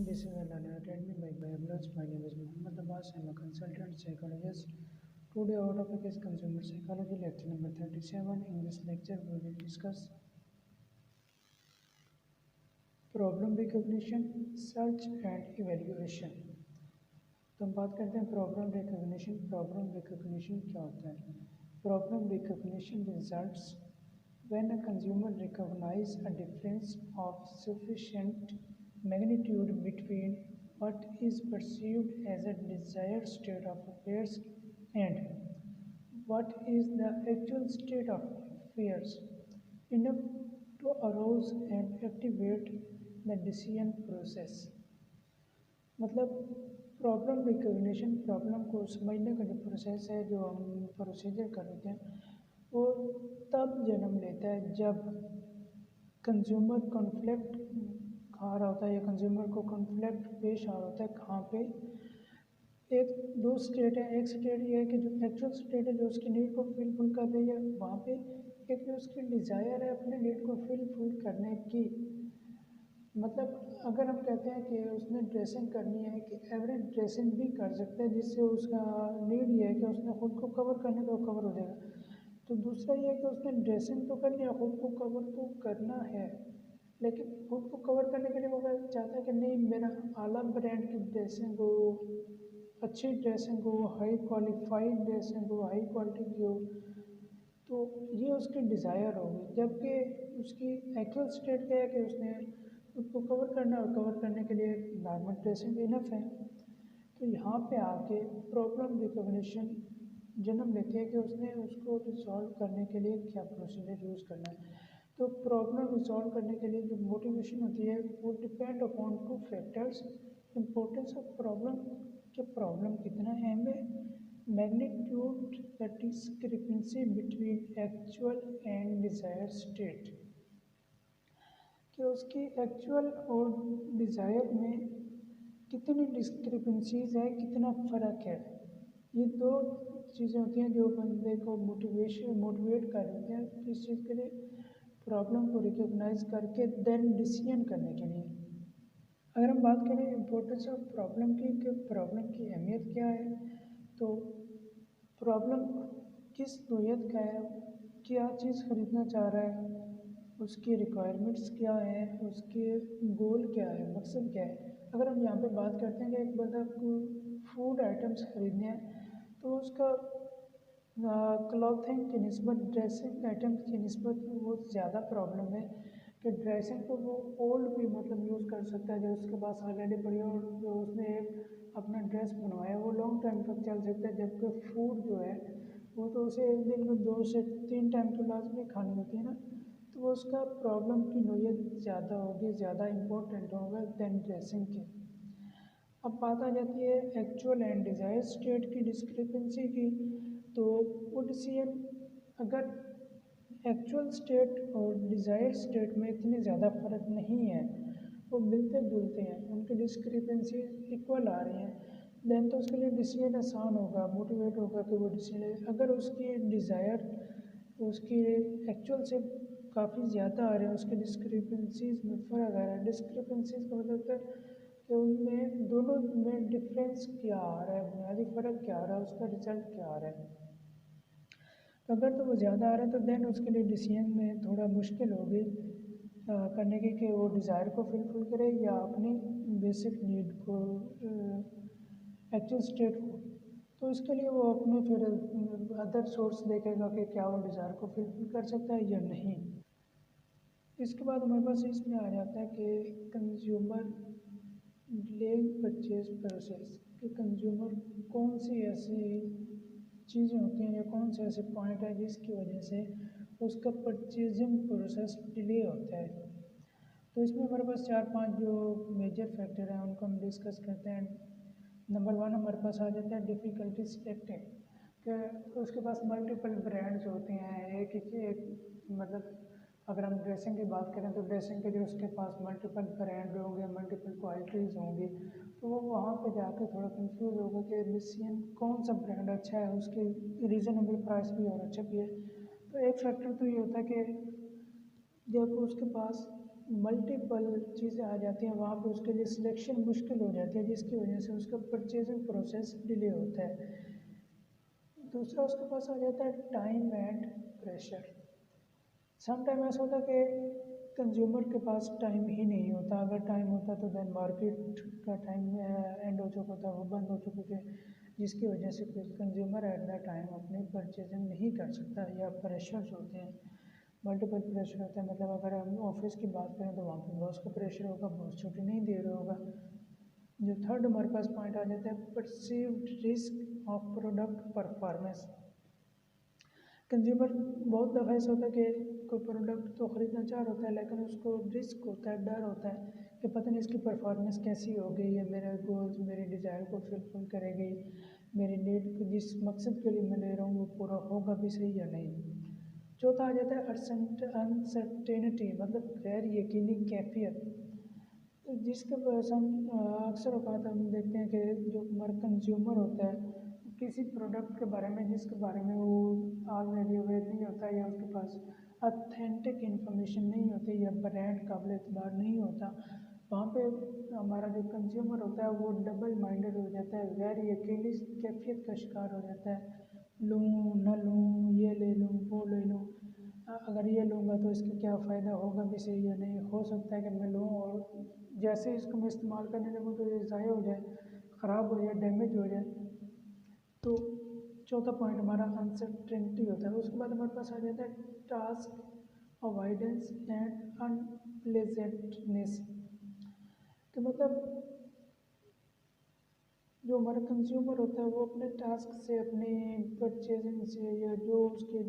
This is Alana attending by Bioblogs. My name is Muhammad Abbas. I am a consultant psychologist. Today our topic is consumer psychology, lecture number 37. In this lecture we will discuss problem recognition, search and evaluation. तो हम बात करते हैं problem recognition. Problem recognition क्या होता है? Problem recognition results when a consumer recognize a difference of sufficient magnitude between what is perceived as a desired state of affairs and what is the actual state of affairs, enough to arouse and activate the decision process. मतलब problem recognition, problem को समझने का जो process है, जो हम procedure करते हैं, वो तब जन्म लेता है जब कंज्यूमर कॉन्फ्लिक्ट खा रहा होता है या कंज्यूमर को कॉन्फ्लिक्ट पेश आ रहा होता है। कहाँ पे? एक दो स्टेट है। एक स्टेट ये है कि जो एक्चुअल स्टेट है, जो उसकी नीड को फुलफिल कर रही है वहाँ पे। एक जो उसकी डिज़ायर है अपने नीड को फुलफिल करने की। मतलब अगर हम कहते हैं कि उसने ड्रेसिंग करनी है, कि एवरेज ड्रेसिंग भी कर सकता है जिससे उसका नीड ये है कि उसने खुद को कवर करने तो कवर हो जाएगा। तो दूसरा ये है कि उसने ड्रेसिंग तो कर लिया, खुद को कवर तो करना है, लेकिन खुद को कवर करने के लिए वो चाहता है कि नहीं, मेरा आला ब्रांड की ड्रेसिंग हो, अच्छी ड्रेसिंग हो, हाई क्वालिफाइड ड्रेसिंग हो, हाई क्वालिटी की हो। तो ये उसकी डिज़ायर होगी, जबकि उसकी एक्चुअल स्टेट क्या है कि उसने उसको कवर करना और कवर करने के लिए नॉर्मल ड्रेसिंग इनफ है। तो यहाँ पे आके प्रॉब्लम रिकग्निशन जन्म लेती है कि उसने उसको रिजॉल्व करने के लिए क्या प्रोसीजर यूज़ करना है। तो प्रॉब्लम रिजॉल्व करने के लिए जो मोटिवेशन होती है वो depend upon two factors. Importance of problem, कि प्रॉब्लम कितना अहम है, magnitude, the discrepancy between actual and desire state, कि उसकी एक्चुअल और डिज़ायर में कितनी डिस्क्रिपेंसीज है, कितना फ़र्क है। ये दो चीज़ें होती हैं जो बंदे को मोटिवेट कर देते हैं किस चीज़ के लिए? प्रॉब्लम को रिकॉग्नाइज करके देन डिसीजन करने के लिए। अगर हम बात करें इम्पोर्टेंस ऑफ प्रॉब्लम की, कि प्रॉब्लम की अहमियत क्या है, तो प्रॉब्लम किस नोयत का है, क्या चीज़ ख़रीदना चाह रहा है, उसकी रिक्वायरमेंट्स क्या है, उसके गोल क्या है, मकसद क्या है। अगर हम यहाँ पे बात करते हैं कि एक बंदा को फूड आइटम्स ख़रीदने हैं, तो उसका क्लॉथिंग की निस्बत, ड्रेसिंग आइटम्स की निस्बत वो ज़्यादा प्रॉब्लम है कि ड्रेसिंग तो वो ओल्ड भी मतलब यूज़ कर सकता है, जो उसके पास ऑलरेडी पड़ी हो, और जो उसने एक अपना ड्रेस बनवाया वो लॉन्ग टाइम तक चल सकता है। जबकि फूड जो है वो तो उसे एक दिन में 2 से 3 टाइम तो लाजमी खानी होती है ना। तो वो उसका प्रॉब्लम की नोयत ज़्यादा होगी, ज़्यादा इम्पोर्टेंट होगा दैन ड्रेसिंग की। अब बात आ जाती है एक्चुअल एंड डिज़ायर स्टेट की डिस्क्रिपेंसी की। तो वो डिसीजन अगर एक्चुअल स्टेट और डिज़ायर स्टेट में इतने ज़्यादा फ़र्क नहीं है, वो मिलते जुलते हैं, उनकी डिस्क्रिपेंसी इक्वल आ रही हैं, दैन तो उसके लिए डिसीजन आसान होगा, मोटिवेट होगा कि वो डिसीजन। अगर उसकी डिज़ायर उसकी एक्चुअल से काफ़ी ज़्यादा आ रहे हैं, उसके डिस्क्रिपेंसीज में फ़र्क आ रहा है। डिस्क्रिपेंसीज का मतलब है कि उनमें दोनों में डिफरेंस क्या आ रहा है, बुनियादी फ़र्क क्या आ रहा है, उसका रिजल्ट क्या आ रहा है। तो अगर तो वो ज़्यादा आ रहा है तो देन उसके लिए डिसीजन में थोड़ा मुश्किल होगी करने की, कि वो डिज़ायर को फुलफिल करे या अपनी बेसिक नीड को, एक्चुअल स्टेट को। तो इसके लिए वो अपने फिर अदर सोर्स देखेगा कि क्या वो डिज़ायर को फुलफिल कर सकता है या नहीं। इसके बाद हमारे पास इसमें आ जाता है कि कंज्यूमर डिलेइंग परचेज प्रोसेस, कि कंज्यूमर कौन सी ऐसी चीज़ें होती हैं या कौन से ऐसे पॉइंट है जिसकी वजह से उसका परचेजिंग प्रोसेस डिले होता है। तो इसमें हमारे पास 4-5 जो मेजर फैक्टर हैं उनको हम डिस्कस करते हैं। नंबर 1 हमारे पास आ जाता है डिफ़िकल्टी सिलेक्टिंग, कि उसके पास मल्टीपल ब्रांड्स होते हैं। एक मतलब अगर हम ड्रेसिंग की बात करें तो ड्रेसिंग के लिए उसके पास मल्टीपल ब्रांड होंगे, मल्टीपल क्वालिटीज़ होंगी, तो वो वहाँ पे जाके थोड़ा कंफ्यूज होगा कि डिसीजन कौन सा ब्रांड अच्छा है, उसकी रीज़नेबल प्राइस भी और अच्छा भी है। तो एक फैक्टर तो ये होता है कि जब उसके पास मल्टीपल चीज़ें आ जाती हैं, वहाँ पे उसके लिए सिलेक्शन मुश्किल हो जाती है, जिसकी वजह से उसका परचेजिंग प्रोसेस डिले होता है। दूसरा उसके पास आ जाता है time and pressure. Some time ऐसा होता है कि कंज्यूमर के पास टाइम ही नहीं होता, अगर टाइम होता तो देन मार्केट का टाइम एंड हो चुका था, वो बंद हो चुके थे, जिसकी वजह से कोई कंज्यूमर एट द टाइम अपनी परचेजिंग नहीं कर सकता। या प्रेशर्स होते हैं, मल्टीपल प्रेशर होता है, मतलब अगर हम ऑफिस की बात करें तो वहाँ पे बॉस का प्रेशर होगा, बॉस छुट्टी नहीं दे रहा होगा। जो थर्ड हमारे पास पॉइंट आ जाता है perceived risk of product performance. Consumer बहुत दफ़ा ऐसा होता है कि कोई प्रोडक्ट तो ख़रीदना चाह रहा होता है, लेकिन उसको रिस्क होता है, डर होता है कि पता नहीं इसकी परफॉर्मेंस कैसी होगी, या मेरे गोल्स मेरे डिज़ायर को फुलफिल करेगी, मेरी नीड को जिस मकसद के लिए मैं ले रहा हूँ वो पूरा होगा भी सही या नहीं। चौथा आ जाता है अनसर्टेनिटी, मतलब गैर यकीनी कैफियत, जिसके वजह से हम अक्सर औकात हम देखते हैं कि जो हमारा कंज्यूमर होता है किसी प्रोडक्ट के बारे में जिसके बारे में वो ऑलरेडी अवेयर नहीं होता, या उसके पास ऑथेंटिक इन्फॉर्मेशन नहीं होती, या ब्रांड काबिल एतबार नहीं होता, वहाँ पे हमारा जो कंज्यूमर होता है वो डबल माइंडेड हो जाता है, गैर यकीनी कैफियत का शिकार हो जाता है। लूँ न लूँ, ये ले लूँ वो ले लूँ, अगर ये लूँगा तो इसका क्या फ़ायदा होगा भी सही या नहीं, हो सकता है कि मैं लूँ और जैसे इसको मैं इस्तेमाल करने लगूँ तो ये ज़ाया हो जाए, ख़राब हो जाए, डैमेज हो जाए। तो चौथा पॉइंट हमारा अनसर्टेनिटी होता है। उसके बाद हमारे पास आ जाता है टास्क अवॉइडेंस एंड अनप्लेजेंटनेस, तो मतलब जो हमारा कंज्यूमर होता है वो अपने टास्क से, अपनी परचेजिंग से, या जो उसके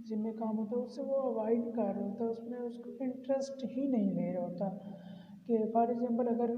जिम्मे काम होता है उससे वो अवॉइड कर रहा होता है, उसमें उसको इंटरेस्ट ही नहीं ले रहा होता। कि फॉर एग्ज़ाम्पल अगर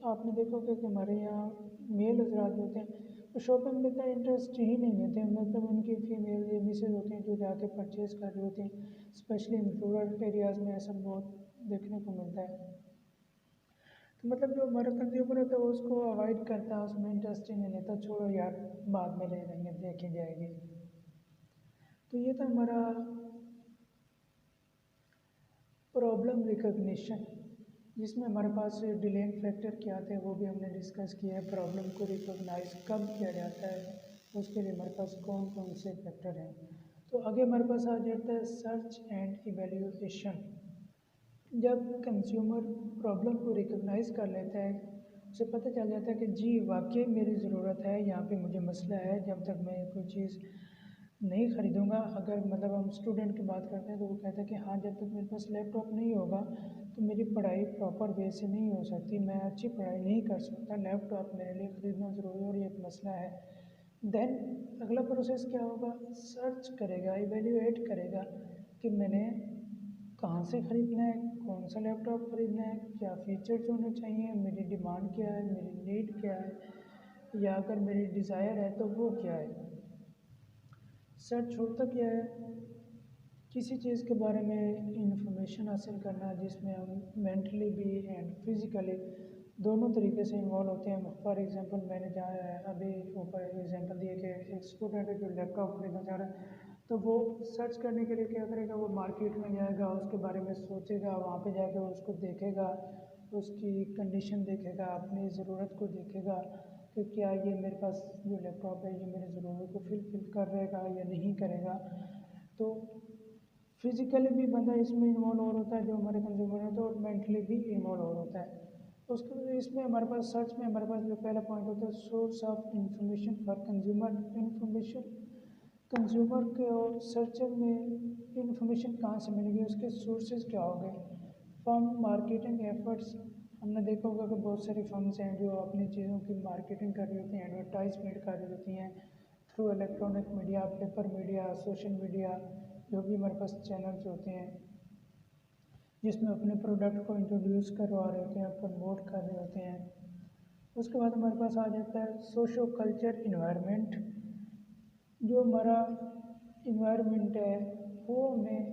आपने देखोगे कि हमारे यहाँ मेल हजरात होते हैं तो शॉपिंग में इतना इंटरेस्ट ही नहीं लेते हैं, मतलब उनकी फीमेल या मिसेज होती हैं जो जाके परचेज़ कर रही होती हैं, स्पेशली रूरल एरियाज़ में ऐसा बहुत देखने को मिलता है। तो मतलब जो हमारा कंज्यूमर होता है वो उसको अवॉइड करता है, उसमें इंटरेस्ट ही नहीं लेता, छोड़ो यार बाद में ले लेंगे, देखी जाएगी। तो ये था हमारा प्रॉब्लम रिकग्निशन, जिसमें हमारे पास डिलेइंग फैक्टर क्या आते हैं वो भी हमने डिस्कस किया है। प्रॉब्लम को रिकॉग्नाइज कब किया जाता है, उसके लिए हमारे पास कौन कौन से फैक्टर हैं। तो आगे हमारे पास आ जाता है सर्च एंड इवेल्यूएशन। जब कंज्यूमर प्रॉब्लम को रिकॉग्नाइज कर लेता है, उसे पता चल जाता है कि जी वाकई मेरी ज़रूरत है, यहाँ पे मुझे मसला है, जब तक मैं कोई चीज़ नहीं ख़रीदूँगा। अगर मतलब हम स्टूडेंट की बात करते हैं तो वो कहता है कि हाँ जब तक मेरे पास लैपटॉप नहीं होगा तो मेरी पढ़ाई प्रॉपर वे से नहीं हो सकती, मैं अच्छी पढ़ाई नहीं कर सकता, लैपटॉप मेरे लिए ख़रीदना ज़रूरी है और ये एक मसला है। देन अगला प्रोसेस क्या होगा, सर्च करेगा, इवेल्यूएट करेगा कि मैंने कहाँ से ख़रीदना है, कौन सा लैपटॉप ख़रीदना है, क्या फ़ीचर्स होने चाहिए, मेरी डिमांड क्या है, मेरी नीड क्या है, या अगर मेरी डिज़ायर है तो वो क्या है। सर्च होता क्या है, किसी चीज़ के बारे में इंफॉर्मेशन हासिल करना जिसमें हम मेंटली भी एंड फिज़िकली दोनों तरीके से इन्वॉल्व होते हैं। फॉर एग्जांपल मैंने जहाँ अभी ऊपर एग्जांपल दिया कि एक स्टूडेंट है जो लैपटॉप खरीदना चाह रहा है, तो वो सर्च करने के लिए क्या करेगा, वो मार्केट में जाएगा, उसके बारे में सोचेगा, वहाँ पे जाकर उसको देखेगा, उसकी कंडीशन देखेगा, अपनी ज़रूरत को देखेगा कि क्या ये मेरे पास जो लैपटॉप है ये मेरी ज़रूरत को फिलफिल करेगा या नहीं करेगा। तो फिज़िकली भी बंदा इसमें इन्वॉल्व हो होता है जो हमारे कंज्यूमर है, तो और मेंटली भी इन्वॉल्व हो होता है। उसके इसमें हमारे पास सर्च में हमारे पास जो पहला पॉइंट होता है source of information for consumer information. Consumer के और सर्चर में इंफॉर्मेशन कहाँ से मिलेगी, उसके सोर्सेज क्या हो गए। फर्म मार्केटिंग एफर्ट्स, हमने देखा होगा कि बहुत सारी फर्म्स हैं जो अपनी चीज़ों की मार्केटिंग कर रही होती हैं, एडवर्टाइजमेंट कर रही होती हैं through electronic media, paper media, social media, जो भी हमारे पास चैनल्स होते हैं जिसमें अपने प्रोडक्ट को इंट्रोड्यूस करवा रहे होते हैं, प्रमोट कर रहे होते हैं। उसके बाद हमारे पास आ जाता है सोशो कल्चर इन्वायरमेंट। जो हमारा इन्वायरमेंट है वो हमें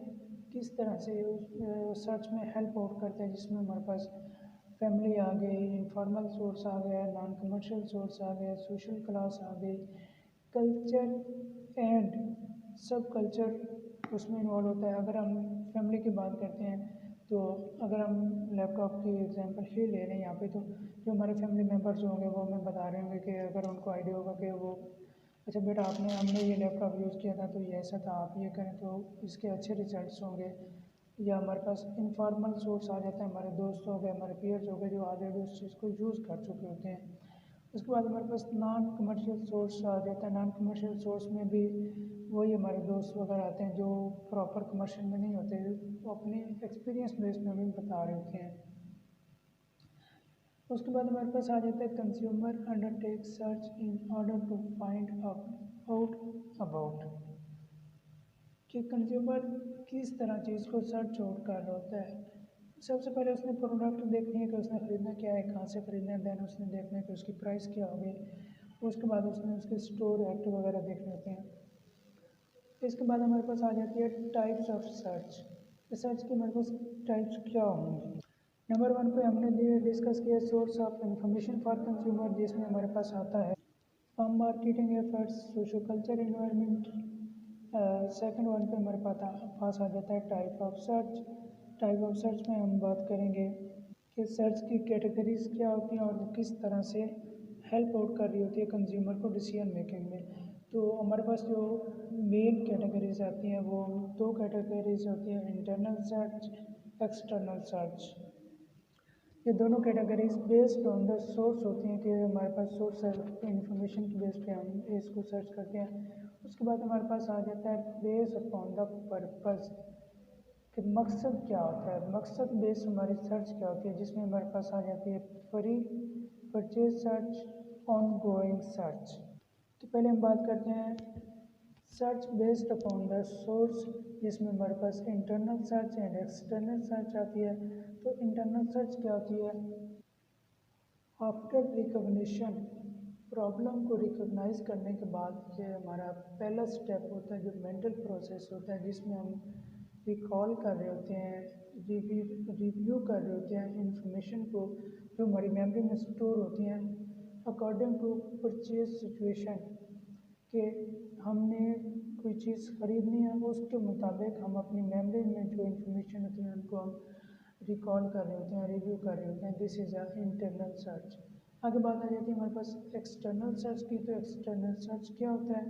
किस तरह से उस सर्च में हेल्प आउट करता है, जिसमें हमारे पास फैमिली आ गई, इनफॉर्मल सोर्स आ गया, नॉन कमर्शियल सोर्स आ गया, सोशल क्लास आ गई, कल्चर एंड सब कल्चर उसमें इन्वॉल्व होता है। अगर हम फैमिली की बात करते हैं तो अगर हम लैपटॉप की एग्जांपल ही ले रहे हैं यहाँ पे, तो जो हमारे फैमिली मेम्बर्स होंगे वो हमें बता रहे होंगे कि अगर उनको आइडिया होगा कि वो अच्छा बेटा हमने ये लैपटॉप यूज़ किया था तो ये ऐसा था, आप ये करें तो इसके अच्छे रिजल्ट्स होंगे। या हमारे पास इनफॉर्मल सोर्स आ जाता है, हमारे दोस्त हो गए, हमारे पीयर्स हो गए जो ऑलरेडी उस चीज़ को यूज़ कर चुके होते हैं। उसके बाद हमारे पास नॉन कमर्शियल सोर्स आ जाता है। नॉन कमर्शियल सोर्स में भी वही हमारे दोस्त वगैरह आते हैं जो प्रॉपर कमर्शियल में नहीं होते, वो अपने एक्सपीरियंस बेस में भी बता रहे होते हैं। उसके बाद हमारे पास आ जाता है consumer undertake search in order to find out about, कि कंज्यूमर किस तरह चीज़ को सर्च आउट कर रहा होता है। सबसे पहले उसने प्रोडक्ट देखनी है कि उसने ख़रीदना क्या है, कहाँ से ख़रीदना है, दैन उसने देखना है कि उसकी प्राइस क्या होगी। उसके बाद उसने उसके स्टोर एक्ट वगैरह देखने होते हैं। इसके बाद हमारे पास आ जाती है टाइप्स ऑफ सर्च। सर्च के हमारे पास टाइप्स क्या होंगे। नंबर 1 पे हमने डिस्कस किया source of information for consumer, जिसमें हमारे पास आता है form marketing efforts, socio culture environment. Second one पे हमारे पास आ जाता है type of search. Type of search में हम बात करेंगे कि सर्च की कैटेगरीज क्या होती हैं और वो किस तरह से हेल्प आउट कर रही होती है कंज्यूमर को डिसीजन मेकिंग में। तो हमारे पास जो मेन कैटेगरीज आती हैं वो दो कैटेगरीज होती हैं, इंटरनल सर्च, एक्सटर्नल सर्च। ये दोनों categories based on the source होती हैं कि हमारे पास सोर्स इंफॉर्मेशन की बेस पे हम इसको सर्च करते हैं। उसके बाद हमारे पास आ जाता है बेस अपॉन द पर्पस, कि मकसद क्या होता है। मकसद बेस हमारी सर्च क्या होती है, जिसमें हमारे पास आ जाती है free, purchase search, on going search. तो पहले हम बात करते हैं search based upon the source, जिसमें हमारे पास internal search and external search आती है। तो इंटरनल सर्च क्या होती है, आफ्टर रिकग्निशन, प्रॉब्लम को रिकॉग्नाइज करने के बाद ये हमारा पहला स्टेप होता है जो मेंटल प्रोसेस होता है, जिसमें हम रिकॉल कर रहे होते हैं, रिव्यू कर रहे होते हैं इंफॉर्मेशन को जो हमारी मेमोरी में स्टोर होती हैं अकॉर्डिंग टू परचेज सिचुएशन, कि हमने कोई चीज़ ख़रीदनी है उसके मुताबिक हम अपनी मेमोरी में जो इन्फॉर्मेशन होती है उनको हम रिकॉल कर रहे होते हैं, रिव्यू कर रहे होते हैं। This is a internal search. आगे बात आ जाती है हमारे पास एक्सटर्नल सर्च की। तो एक्सटर्नल सर्च क्या होता है,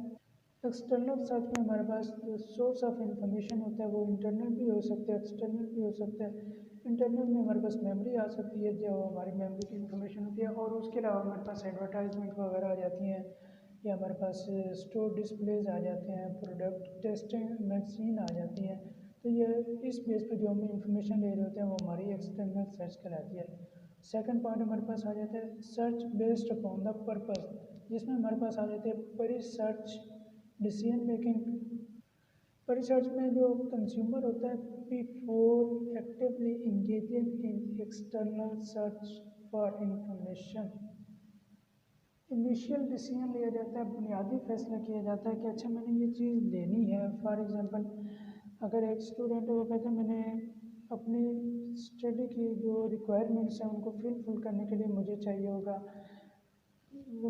एक्सटर्नल सर्च में हमारे पास जो सोर्स ऑफ इंफॉर्मेशन होता है वो इंटरनल भी हो सकता है, एक्सटर्नल भी हो सकता है। इंटरनल में हमारे पास मेमोरी आ सकती है जो हमारी मेमोरी की इंफॉर्मेशन होती है, और उसके अलावा हमारे पास एडवर्टाइजमेंट वगैरह आ जाती हैं, या हमारे पास स्टोर डिस्प्लेज आ जाते हैं, प्रोडक्ट टेस्टिंग मैगजीन आ जाती हैं। तो ये इस बेस पे जो हम इंफॉर्मेशन ले रहे होते हैं वो हमारी एक्सटर्नल सर्च कहलाती है। सेकंड पॉइंट हमारे पास आ जाता है search based upon the purpose, जिसमें हमारे पास आ जाते हैं परी सर्च डिसीजन मेकिंग। पर रिसर्च में जो कंज्यूमर होता है before actively engaging in external search for information, initial decision लिया जाता है, बुनियादी फैसला किया जाता है कि अच्छा मैंने ये चीज़ लेनी है। फॉर एग्जांपल अगर एक स्टूडेंट है वो कहता है मैंने अपनी स्टडी की जो रिक्वायरमेंट्स हैं उनको फुलफिल करने के लिए मुझे चाहिए होगा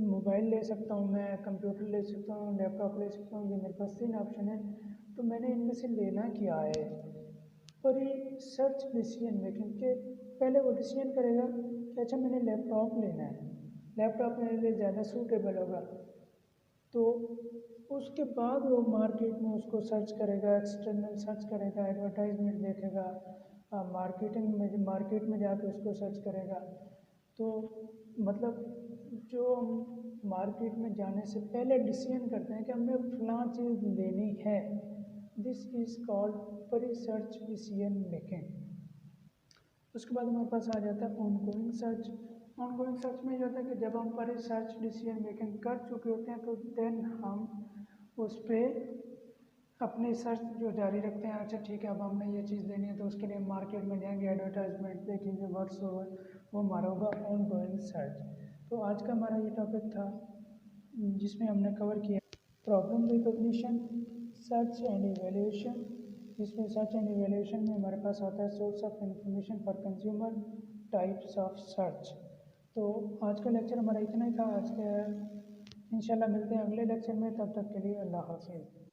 मोबाइल ले सकता हूँ, मैं कंप्यूटर ले सकता हूँ, लैपटॉप ले सकता हूँ, ये मेरे पास 3 ऑप्शन है। तो मैंने इनमें से लेना क्या है, और ये सर्च डिसीजन मेकिंग के पहले वो डिसीजन करेगा कि अच्छा मैंने लैपटॉप लेना है, लैपटॉप मेरे लिए ज़्यादा सूटेबल होगा। तो उसके बाद वो मार्केट में उसको सर्च करेगा, एक्सटर्नल सर्च करेगा, एडवर्टाइजमेंट देखेगा, मार्केट में जाके उसको सर्च करेगा। तो मतलब जो हम मार्केट में जाने से पहले डिसीजन करते हैं कि हमें फलां चीज़ लेनी है, this is called pre search decision making. उसके बाद हमारे पास आ जाता है ऑनगोइंग सर्च। ऑनगोइंग सर्च में ये होता है कि जब हम प्री सर्च डिसीजन मेकिंग कर चुके होते हैं तो देन हम उस पर अपनी सर्च जो जारी रखते हैं। अच्छा ठीक है अब हमने ये चीज़ लेनी है तो उसके लिए मार्केट में जाएंगे, एडवर्टाइजमेंट देखेंगे, व्हाट्स ओवर, वो हमारा होगा ऑनगोइंग सर्च। तो आज का हमारा ये टॉपिक था जिसमें हमने कवर किया problem recognition, search and evaluation, जिसमें सर्च एंड इवैल्यूएशन में हमारे पास आता है source of information for consumer, types of search. तो आज का लेक्चर हमारा इतना ही था। आज के इंशाल्लाह मिलते हैं अगले लेक्चर में, तब तक के लिए अल्लाह हाफ़िज़।